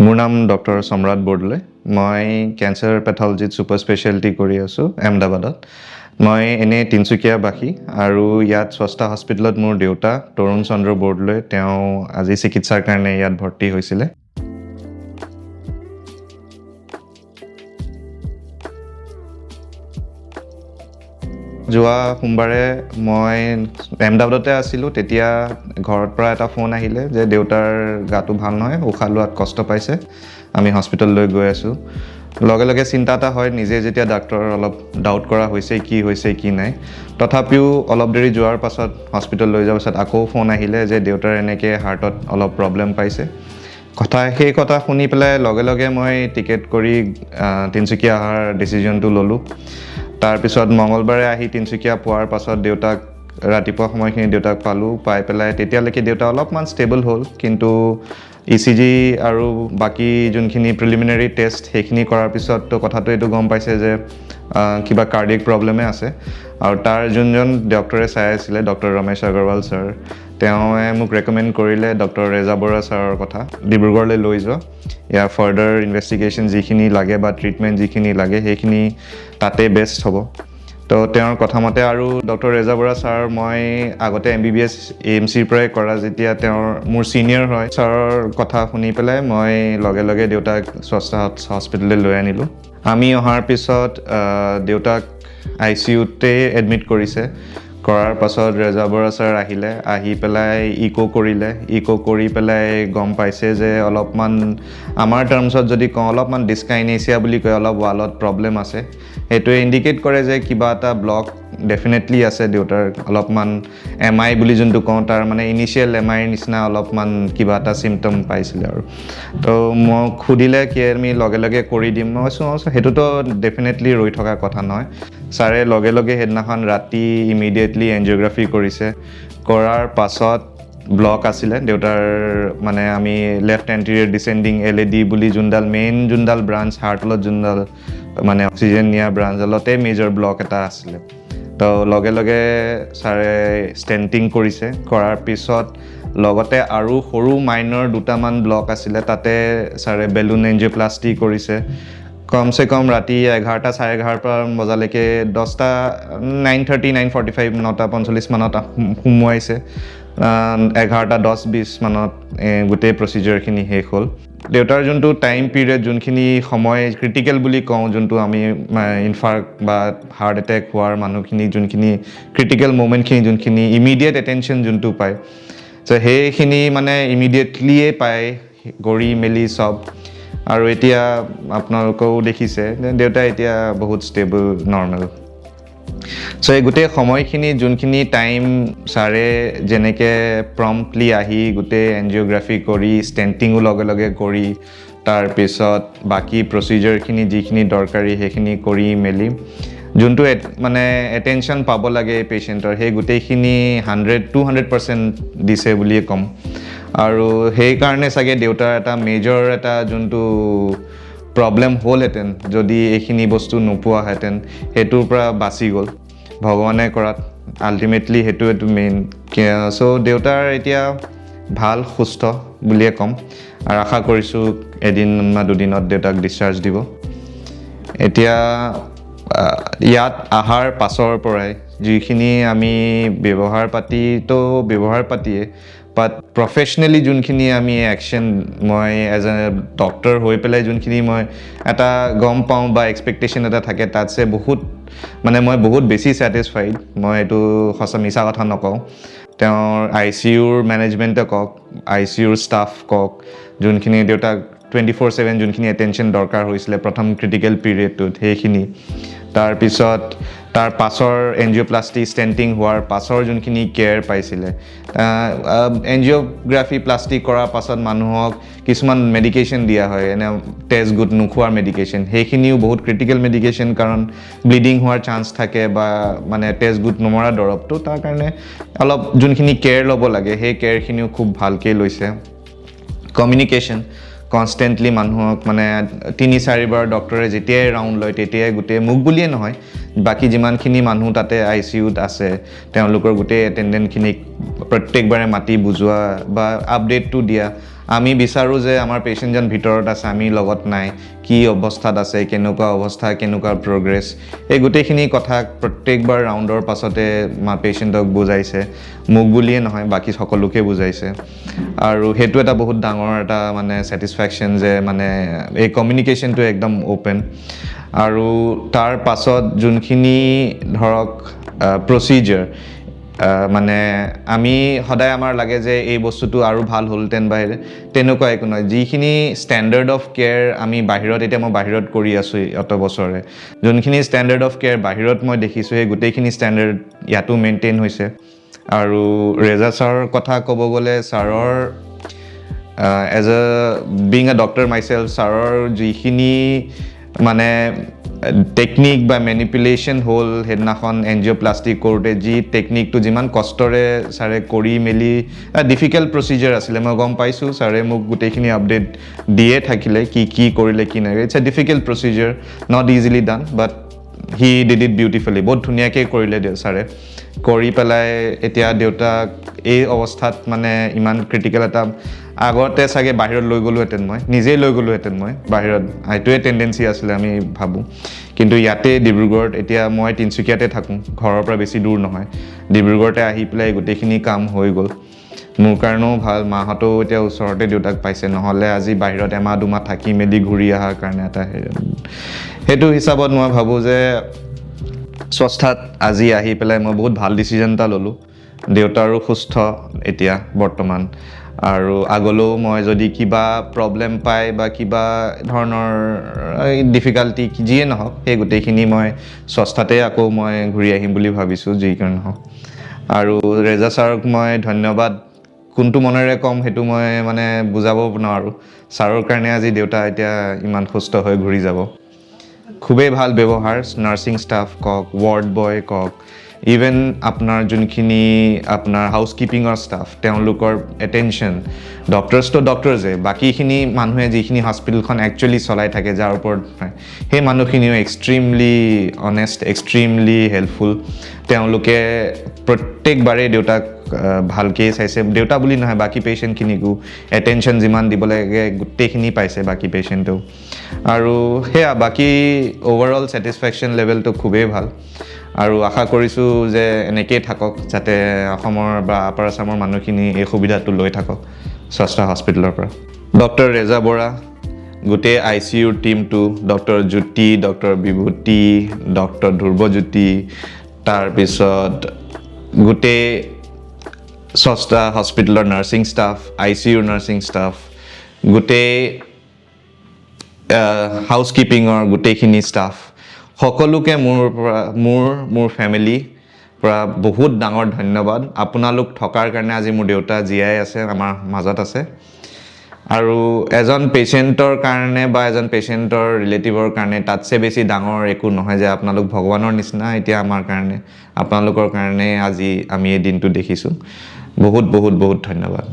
মোৰ নাম ডক্টৰ সম্ৰাট বৰদলৈ। মই কেঞ্চাৰ পেথলজিত ছুপাৰ স্পেচিয়েলিটি কৰি আছোঁ আহমেদাবাদত। মই এনেই তিনিচুকীয়াবাসী আৰু ইয়াত স্বস্তা হস্পিটেলত মোৰ দেউতা তৰুণ চন্দ্ৰ বৰদলৈ তেওঁ আজি চিকিৎসাৰ কাৰণে ইয়াত ভৰ্তি হৈছিলে। যোৱা সোমবাৰে মই আহমেদাবাদতে আছিলোঁ। তেতিয়া ঘৰৰ পৰা এটা ফোন আহিলে যে দেউতাৰ গাটো ভাল নহয়, উশাহ লোৱাত কষ্ট পাইছে, আমি হস্পিটেললৈ গৈ আছোঁ। লগে লগে চিন্তা এটা হয়, নিজে যেতিয়া ডাক্তৰ অলপ ডাউট কৰা হৈছে কি নাই। তথাপিও অলপ দেৰি যোৱাৰ পাছত হস্পিটেল লৈ যোৱাৰ পাছত আকৌ ফোন আহিলে যে দেউতাৰ এনেকৈ হাৰ্টত অলপ প্ৰব্লেম পাইছে। সেই কথা শুনি পেলাই লগে লগে মই টিকেট কৰি তিনিচুকীয়া অহাৰ ডিচিশ্যনটো ল'লোঁ। তাৰপিছত মঙলবাৰে আহি তিনিচুকীয়া পোৱাৰ পাছত দেউতাক ৰাতিপুৱা সময়খিনি দেউতাক পাই পেলাই তেতিয়ালৈকে দেউতা অলপমান ষ্টেবল হ'ল, কিন্তু ECG আৰু বাকী যোনখিনি প্ৰিলিমিনাৰী টেষ্ট সেইখিনি কৰাৰ পিছততো কথাটো এইটো গম পাইছে যে কিবা কাৰ্ডিয়েক প্ৰব্লেমে আছে। আৰু তাৰ যোনজন ডক্টৰে চাই আছিলে, ডক্টৰ ৰমেশ আগৰৱাল ছাৰ, তেওঁৱে মোক ৰেকমেণ্ড কৰিলে ডক্টৰ ৰেজা বৰুৱা ছাৰৰ কথা, ডিব্ৰুগড়লৈ লৈ যোৱা, ইয়াৰ ফাৰ্ডাৰ ইনভেষ্টিগেশ্যন যিখিনি লাগে বা ট্ৰিটমেণ্ট যিখিনি লাগে সেইখিনি তাতে বেষ্ট হ'ব। তো তেওঁৰ কথা মতে আৰু ডক্টৰ ৰেজা বৰুৱা ছাৰ মই আগতে MBBS AMCৰ পৰাই কৰা, যেতিয়া তেওঁৰ মোৰ ছিনিয়ৰ হয়, ছাৰৰ কথা শুনি পেলাই মই লগে লগে দেউতাক স্বস্তা হস্পিটেললৈ লৈ আনিলোঁ। আমি অহাৰ পিছত দেউতাক ICUতে এডমিট কৰিছে। কৰাৰ পাছত ৰেজা বৰুৱা ছাৰ আহি পেলাই ইক' কৰি পেলাই গম পাইছে যে অলপমান, আমাৰ টাৰ্মছত যদি কওঁ, অলপমান ডিছকাইনেচিয়া বুলি কয়, অলপ ৱালত প্ৰব্লেম আছে। সেইটোৱে ইণ্ডিকেট কৰে যে কিবা এটা ব্লক ডেফিনেটলি আছে দেউতাৰ। অলপমান MI বুলি যোনটো কওঁ, তাৰ মানে ইনিচিয়েল MIৰ নিচিনা অলপমান কিবা এটা চিমটম পাইছিলে আৰু। তো মোক সুধিলে কি আমি লগে লগে কৰি দিম। মই কৈছোঁ সেইটোতো ডেফিনেটলি ৰৈ থকা কথা নহয়। ছাৰে লগে লগে সেইদিনাখন ৰাতি ইমিডিয়েটলি এনজিঅ'গ্ৰাফি কৰিছে। কৰাৰ পাছত ব্লক আছিলে দেউতাৰ, মানে আমি লেফ্ট এণ্টেৰিয়ৰ ডিচেণ্ডিং LAD বুলি যোনডাল ব্ৰাঞ্চ হাৰ্টলত যোনডাল মানে অক্সিজেন নিয়া ব্ৰাঞ্চডালতে মেজৰ ব্লক এটা আছিলে। তো লগে লগে ছাৰে ষ্টেণ্টিং কৰিছে। কৰাৰ পিছত লগতে আৰু সৰু মাইনৰ দুটামান ব্লক আছিলে, তাতে ছাৰে বেলুন এনজিঅ'প্লাষ্টি কৰিছে। কমচে কম ৰাতি 11টা চাৰে 11টা বজালৈকে 9:30 9:45 9:45 মানত সোমোৱাইছে। 11:10-20 মানত গোটেই প্ৰচিডিউৰখিনি শেষ হ'ল। দেউতাৰ যোনটো টাইম পিৰিয়ড, যোনখিনি সময় ক্ৰিটিকেল বুলি কওঁ, যোনটো আমি ইনফাৰ্ক্ট বা হাৰ্ট এটেক হোৱাৰ মানুহখিনি যোনখিনি ক্ৰিটিকেল মুমেণ্টখিনি, যোনখিনি ইমিডিয়েট এটেনশ্যন যোনটো পায়, চ' সেইখিনি মানে ইমিডিয়েটলিয়ে পায় কৰি মেলি চব। আৰু এতিয়া আপোনালোকেও দেখিছে যে দেউতা এতিয়া বহুত ষ্টেবল, নৰ্মেল। চ' এই গোটেই সময়খিনি যোনখিনি টাইম ছাৰে যেনেকৈ প্ৰম্পটলি আহি গোটেই এনজিঅ'গ্ৰাফি কৰি, ষ্টেণ্টিঙো লগে লগে কৰি, তাৰপিছত বাকী প্ৰচিডিউৰখিনি যিখিনি দৰকাৰী সেইখিনি কৰি মেলি যোনটো মানে এটেনশ্যন পাব লাগে পেচেণ্টৰ, সেই গোটেইখিনি 100-200% দিছে বুলিয়ে ক'ম। আৰু সেইকাৰণে চাগে দেউতাৰ এটা মেজৰ এটা যোনটো প্ৰব্লেম হ'লহেঁতেন, যদি এইখিনি বস্তু নোপোৱাহেঁতেন, সেইটোৰ পৰা বাচি গ'ল ভগৱানে কৰাত। আল্টিমেটলি সেইটোৱেতো মেইন। চ' দেউতাৰ এতিয়া ভাল, সুস্থ বুলিয়ে ক'ম। আৰু আশা কৰিছোঁ এদিন বা দুদিনত দেউতাক ডিছচাৰ্জ দিব। এতিয়া ইয়াত অহাৰ পাছৰ পৰাই যিখিনি আমি ব্যৱহাৰ পাতিয়ে, বাট প্ৰফেচনেলি যোনখিনি আমি একশ্যন, মই এজ এ ডক্টৰ হৈ পেলাই যোনখিনি মই এটা গম পাওঁ বা এক্সপেক্টেশ্যন এটা থাকে, তাতছে মই বহুত বেছি ছেটিছফাইড। মই এইটো মিছা কথা নকওঁ। তেওঁৰ ICUৰ মেনেজমেণ্টে কওক, ICUৰ ষ্টাফ কওক, যোনখিনি দেউতাক 24/7 যোনখিনি এটেনশ্যন দৰকাৰ হৈছিলে প্ৰথম ক্ৰিটিকেল পিৰিয়ডটোত, সেইখিনি। তাৰপিছত তাৰ পাছৰ এনজিঅ'প্লাষ্টি ষ্টেণ্টিং হোৱাৰ পাছৰ যোনখিনি কেয়াৰ পাইছিলে, এনজিঅ'গ্ৰাফি প্লাষ্টিক কৰাৰ পাছত মানুহক কিছুমান মেডিকেশ্যন দিয়া হয়, তেজ গোট নোখোৱাৰ মেডিকেশ্যন। সেইখিনিও বহুত ক্ৰিটিকেল মেডিকেশ্যন, কাৰণ ব্লিডিং হোৱাৰ চান্স থাকে বা মানে তেজ গোট নমৰা দৰৱটো, তাৰ কাৰণে অলপ যোনখিনি কেয়াৰ ল'ব লাগে সেই কেয়াৰখিনিও খুব ভালকৈ লৈছে। কমিউনিকেশ্যন কনষ্টেণ্টলি মানুহক 3-4 বাৰ ডক্টৰে যেতিয়াই ৰাউণ্ড লয় তেতিয়াই গোটেই মোক বুলিয়ে নহয়, বাকী যিমানখিনি মানুহ তাতে ICUত আছে তেওঁলোকৰ গোটেই এটেণ্ডেণ্টখিনিক প্ৰত্যেকবাৰে মাতি বুজোৱা বা আপডেটটো দিয়া। আমি বিচাৰোঁ যে আমাৰ পেচেণ্টজন ভিতৰত আছে, আমি লগত নাই, কি অৱস্থাত আছে, কেনেকুৱা অৱস্থা, কেনেকুৱা প্ৰগ্ৰেছ, এই গোটেইখিনি কথা প্ৰত্যেকবাৰ ৰাউণ্ডৰ পাছতে পেচেণ্টক বুজাইছে। মোক বুলিয়ে নহয়, বাকী সকলোকে বুজাইছে। আৰু সেইটো এটা বহুত ডাঙৰ এটা মানে ছেটিছফেকশ্যন যে মানে এই কমিউনিকেশ্যনটো একদম অ'পেন। আৰু তাৰ পাছত যোনখিনি ধৰক প্ৰচিজাৰ, মানে আমি সদায় আমাৰ লাগে যে এই বস্তুটো আৰু ভাল হ'লহেঁতেন বা তেনেকুৱা একো নহয়। যিখিনি ষ্টেণ্ডাৰ্ড অফ কেয়াৰ আমি বাহিৰত, এতিয়া মই বাহিৰত কৰি আছোঁ অত বছৰে, যোনখিনি ষ্টেণ্ডাৰ্ড অফ কেয়াৰ বাহিৰত মই দেখিছোঁ, সেই গোটেইখিনি ষ্টেণ্ডাৰ্ড ইয়াতো মেইনটেইন হৈছে। আৰু ৰেজা ছাৰৰ কথা ক'ব গ'লে, ছাৰৰ এজ বিং এ ডক্টৰ মাইছেল্ফ, ছাৰৰ যিখিনি মানে টেকনিক বা মেনিপুলেশ্যন হ'ল সেইদিনাখন এনজিঅ'প্লাষ্টিক কৰোঁতে, যি টেকনিকটো যিমান কষ্টৰে ছাৰে কৰি মেলি, ডিফিকাল্ট প্ৰচিজাৰ আছিলে, মই গম পাইছোঁ। ছাৰে মোক গোটেইখিনি আপডেট দিয়ে থাকিলে, কি কৰিলে কি নাই। It's a difficult procedure, not easily done, but he did it beautifully. বহুত ধুনীয়াকৈ কৰিলে ছাৰে। কৰি পেলাই এতিয়া দেউতাক এই অৱস্থাত মানে ইমান ক্ৰিটিকেল এটা, আগতে চাগে বাহিৰত লৈ গ'লোহেঁতেন, মই নিজেই লৈ গ'লোহেঁতেন মই বাহিৰত, সেইটোৱে টেণ্ডেঞ্চি আছিলে আমি ভাবোঁ। কিন্তু ইয়াতে ডিব্ৰুগড়ত, এতিয়া মই তিনিচুকীয়াতে থাকোঁ, ঘৰৰ পৰা বেছি দূৰ নহয়, ডিব্ৰুগড়তে আহি পেলাই গোটেইখিনি কাম হৈ গ'ল। মোৰ কাৰণেও ভাল, মাহঁতেও এতিয়া ওচৰতে দেউতাক পাইছে, নহ'লে আজি বাহিৰত এমাহ দুমাহ থাকি মেলি ঘূৰি অহাৰ কাৰণে এটা সেইটো হিচাপত মই ভাবোঁ যে স্বস্থাত আজি আহি পেলাই মই বহুত ভাল ডিচিজন এটা ল'লোঁ। দেউতাৰো সুস্থ এতিয়া বৰ্তমান। আৰু আগলৈও মই যদি কিবা প্ৰব্লেম পাই বা কিবা ধৰণৰ ডিফিকাল্টি যিয়ে নহওক, সেই গোটেইখিনি মই স্বস্থাতে আকৌ মই ঘূৰি আহিম বুলি ভাবিছোঁ, যি কাৰণে নহওক। আৰু ৰেজা ছাৰক মই ধন্যবাদ কোনটো মনেৰে ক'ম সেইটো মই মানে বুজাব নোৱাৰোঁ। ছাৰৰ কাৰণে আজি দেউতা এতিয়া ইমান সুস্থ হৈ ঘূৰি যাব। খুবেই ভাল ব্যৱহাৰ, নাৰ্ছিং ষ্টাফ কওক, ৱাৰ্ড বয় কওক, ইভেন আপোনাৰ যোনখিনি আপোনাৰ হাউচকিপিঙৰ ষ্টাফ, তেওঁলোকৰ এটেনশ্যন, ডক্টৰছটো ডক্টৰছে, বাকীখিনি মানুহে যিখিনি হস্পিটেলখন একচুৱেলি চলাই থাকে, যাৰ ওপৰত সেই মানুহখিনিও এক্সট্ৰিমলি অনেষ্ট, এক্সট্ৰিমলি হেল্পফুল। তেওঁলোকে প্ৰত্যেকবাৰেই দেউতাক ভালকেই চাইছে। দেউতা বুলি নহয়, বাকী পেচেণ্টখিনিকো এটেনশ্যন যিমান দিব লাগে গোটেইখিনি পাইছে বাকী পেচেণ্টেও। আৰু সেয়া বাকী অ'ভাৰঅল ছেটিছফেকশ্যন লেভেলটো খুবেই ভাল। আৰু আশা কৰিছোঁ যে এনেকেই থাকক, যাতে অসমৰ বা আপাৰ আছামৰ মানুহখিনি এই সুবিধাটো লৈ থাকক স্বস্তা হস্পিটেলৰ পৰা। ডক্টৰ ৰেজা বৰা, গোটেই ICUৰ টীমটো, ডক্টৰ জ্যোতি, ডক্টৰ বিভূতি, ডক্টৰ ধ্ৰুৱজ্যোতি, তাৰপিছত গোটেই স্বস্তা হস্পিটেলৰ নাৰ্ছিং ষ্টাফ, ICUৰ নাৰ্ছিং ষ্টাফ, গোটেই হাউচকিপিঙৰ গোটেইখিনি ষ্টাফ, সকলোকে মোৰ ফেমিলিৰ পৰা বহুত ডাঙৰ ধন্যবাদ। আপোনালোক থকাৰ কাৰণে আজি মোৰ দেউতা জীয়াই আছে, আমাৰ মাজত আছে। আৰু এজন পেচেণ্টৰ কাৰণে বা এজন পেচেণ্টৰ ৰিলেটিভৰ কাৰণে তাতছে বেছি ডাঙৰ একো নহয় যে আপোনালোক ভগৱানৰ নিচিনা এতিয়া আমাৰ কাৰণে, আপোনালোকৰ কাৰণে আজি আমি এই দিনটো দেখিছোঁ। বহুত বহুত বহুত ধন্যবাদ।